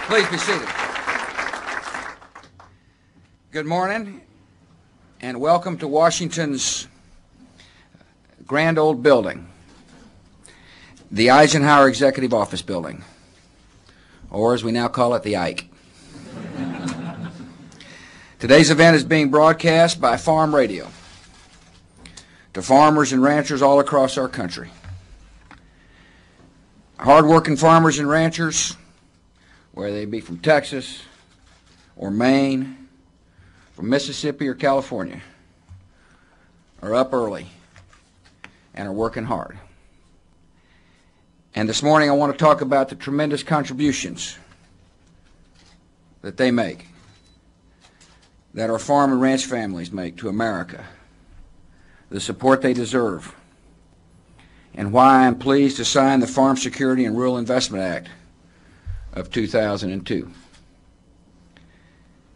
Please be seated. Good morning, and welcome to Washington's grand old building, the Eisenhower Executive Office Building, or as we now call it, the Ike. Today's event is being broadcast by Farm Radio to farmers and ranchers all across our country. Hard-working farmers and ranchers, whether they be from Texas or Maine, from Mississippi or California, are up early and are working hard. And this morning I want to talk about the tremendous contributions that they make, that our farm and ranch families make to America, the support they deserve, and why I am pleased to sign the Farm Security and Rural Investment Act of 2002.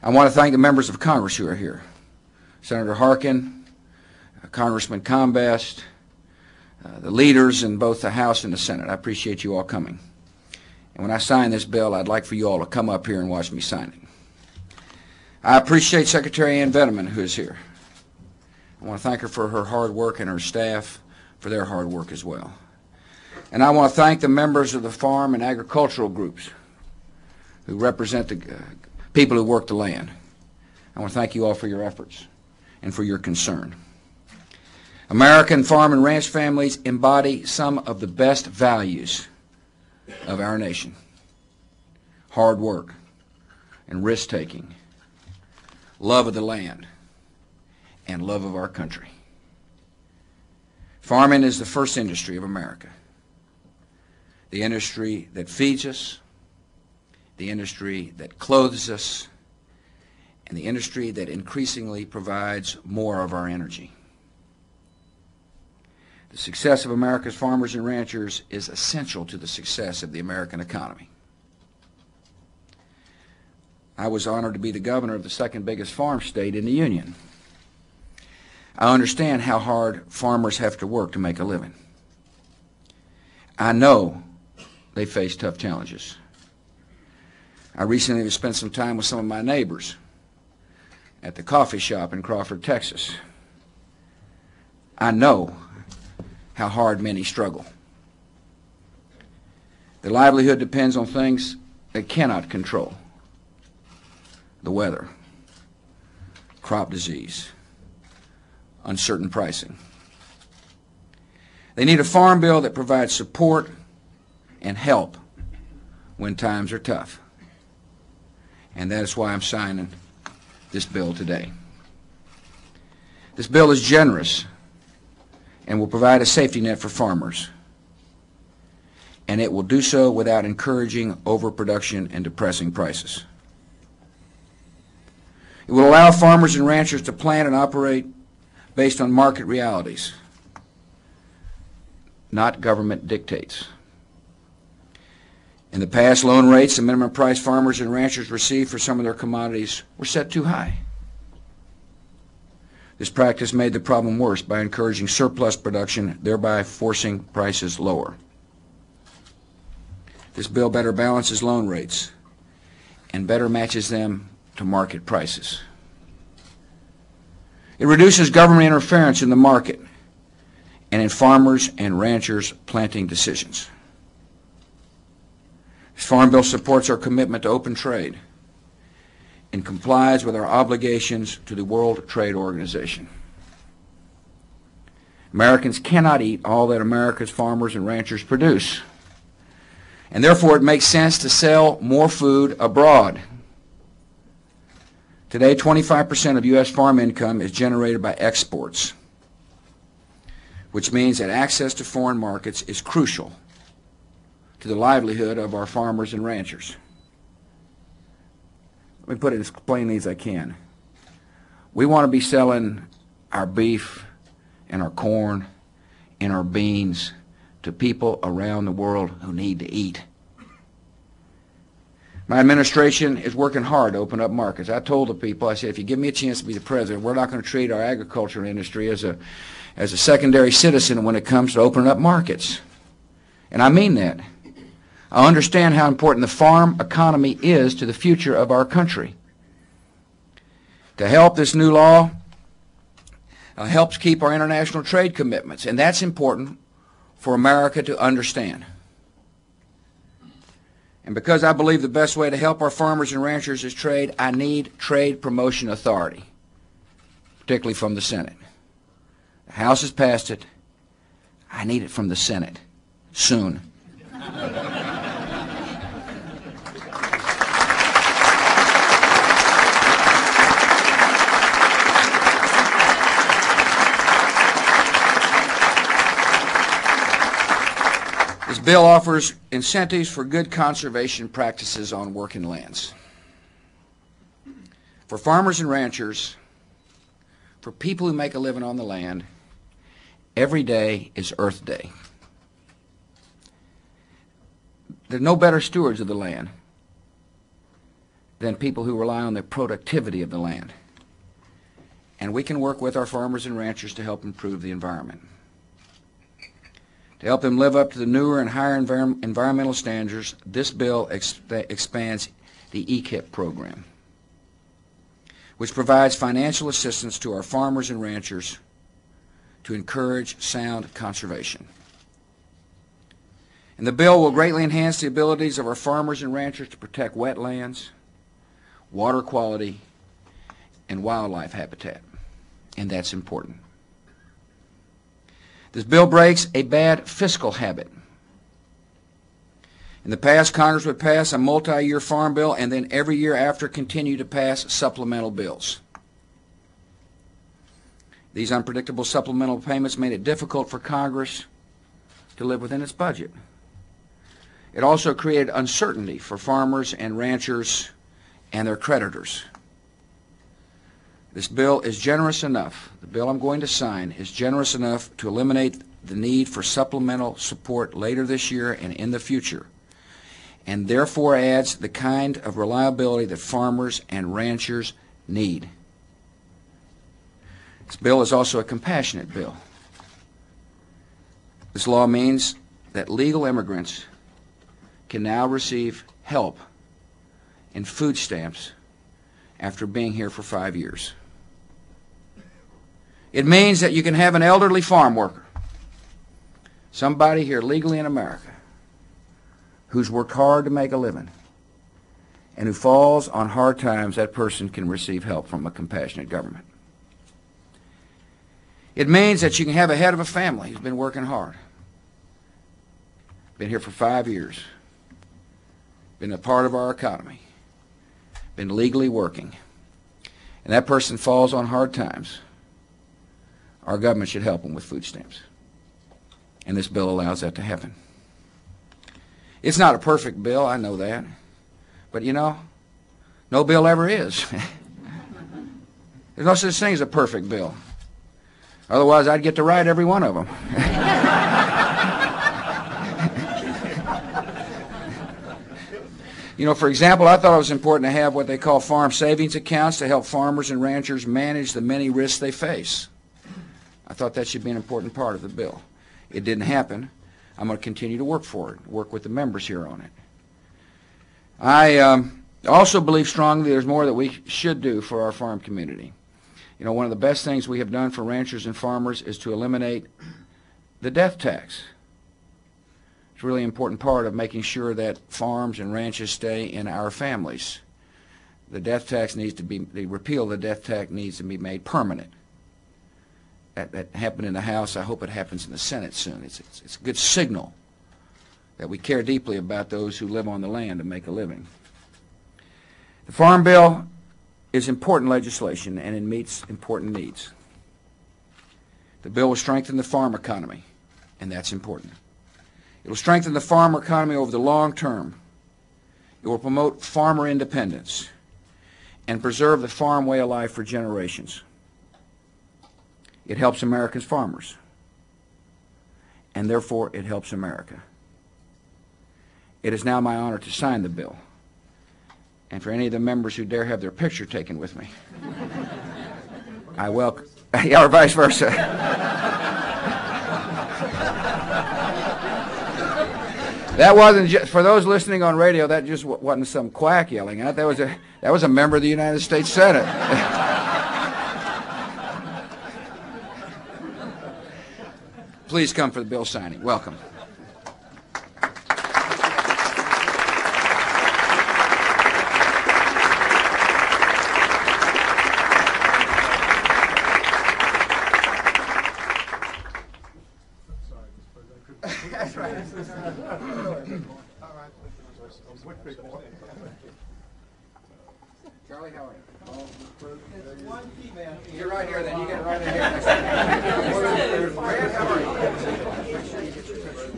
I want to thank the members of Congress who are here. Senator Harkin, Congressman Combest, the leaders in both the House and the Senate. I appreciate you all coming. And when I sign this bill, I'd like for you all to come up here and watch me sign it. I appreciate Secretary Ann Veneman, who is here. I want to thank her for her hard work and her staff for their hard work as well. And I want to thank the members of the farm and agricultural groups who represent the people who work the land. I want to thank you all for your efforts and for your concern. American farm and ranch families embody some of the best values of our nation: hard work and risk-taking, love of the land, and love of our country. Farming is the first industry of America, the industry that feeds us, the industry that clothes us, and the industry that increasingly provides more of our energy. The success of America's farmers and ranchers is essential to the success of the American economy. I was honored to be the governor of the second biggest farm state in the Union. I understand how hard farmers have to work to make a living. I know they face tough challenges. I recently spent some time with some of my neighbors at the coffee shop in Crawford, Texas. I know how hard many struggle. Their livelihood depends on things they cannot control: the weather, crop disease, uncertain pricing. They need a farm bill that provides support and help when times are tough. And that is why I'm signing this bill today. This bill is generous and will provide a safety net for farmers. And it will do so without encouraging overproduction and depressing prices. It will allow farmers and ranchers to plan and operate based on market realities, not government dictates. In the past, loan rates and minimum price farmers and ranchers received for some of their commodities were set too high. This practice made the problem worse by encouraging surplus production, thereby forcing prices lower. This bill better balances loan rates and better matches them to market prices. It reduces government interference in the market and in farmers and ranchers' planting decisions. This farm bill supports our commitment to open trade and complies with our obligations to the World Trade Organization. Americans cannot eat all that America's farmers and ranchers produce, and therefore it makes sense to sell more food abroad. Today, 25% of U.S. farm income is generated by exports, which means that access to foreign markets is crucial to the livelihood of our farmers and ranchers. Let me put it as plainly as I can. We want to be selling our beef and our corn and our beans to people around the world who need to eat. My administration is working hard to open up markets. I told the people, I said, if you give me a chance to be the president, we're not going to treat our agricultural industry as a secondary citizen when it comes to opening up markets. And I mean that. I understand how important the farm economy is to the future of our country. To help, this new law helps keep our international trade commitments, and that's important for America to understand. And because I believe the best way to help our farmers and ranchers is trade, I need trade promotion authority, particularly from the Senate. The House has passed it. I need it from the Senate soon. This bill offers incentives for good conservation practices on working lands. For farmers and ranchers, for people who make a living on the land, every day is Earth Day. There are no better stewards of the land than people who rely on the productivity of the land. And we can work with our farmers and ranchers to help improve the environment. To help them live up to the newer and higher environmental standards, this bill expands the EKIP program, which provides financial assistance to our farmers and ranchers to encourage sound conservation. And the bill will greatly enhance the abilities of our farmers and ranchers to protect wetlands, water quality, and wildlife habitat. And that's important. This bill breaks a bad fiscal habit. In the past, Congress would pass a multi-year farm bill and then every year after continue to pass supplemental bills. These unpredictable supplemental payments made it difficult for Congress to live within its budget. It also created uncertainty for farmers and ranchers and their creditors. This bill is generous enough, the bill I'm going to sign is generous enough to eliminate the need for supplemental support later this year and in the future, and therefore adds the kind of reliability that farmers and ranchers need. This bill is also a compassionate bill. This law means that legal immigrants can now receive help in food stamps after being here for 5 years. It means that you can have an elderly farm worker, somebody here legally in America, who's worked hard to make a living, and who falls on hard times. That person can receive help from a compassionate government. It means that you can have a head of a family who's been working hard, been here for 5 years, been a part of our economy, been legally working, and that person falls on hard times. Our government should help them with food stamps. And this bill allows that to happen. It's not a perfect bill, I know that. But you know, no bill ever is. There's no such thing as a perfect bill. Otherwise, I'd get to write every one of them. You know, for example, I thought it was important to have what they call farm savings accounts to help farmers and ranchers manage the many risks they face. I thought that should be an important part of the bill. It didn't happen. I'm going to continue to work for it, work with the members here on it. I also believe strongly there's more that we should do for our farm community. You know, one of the best things we have done for ranchers and farmers is to eliminate the death tax. It's a really important part of making sure that farms and ranches stay in our families. The death tax needs to be, the repeal of the death tax needs to be made permanent. That happened in the House. I hope it happens in the Senate soon. It's a good signal that we care deeply about those who live on the land and make a living. The Farm Bill is important legislation, and it meets important needs. The bill will strengthen the farm economy, and that's important. It will strengthen the farm economy over the long term. It will promote farmer independence and preserve the farm way of life for generations. It helps America's farmers, and therefore it helps America. It is now my honor to sign the bill, and for any of the members who dare have their picture taken with me, I welcome, yeah, or vice versa. That wasn't just, for those listening on radio, that just wasn't some quack yelling out. That was a member of the United States Senate. Please come for the bill signing. Welcome. That's right. Charlie, how are you? It's one female. You're right here, then. You get right in here next time. Brad, how are you? Make sure you get your picture.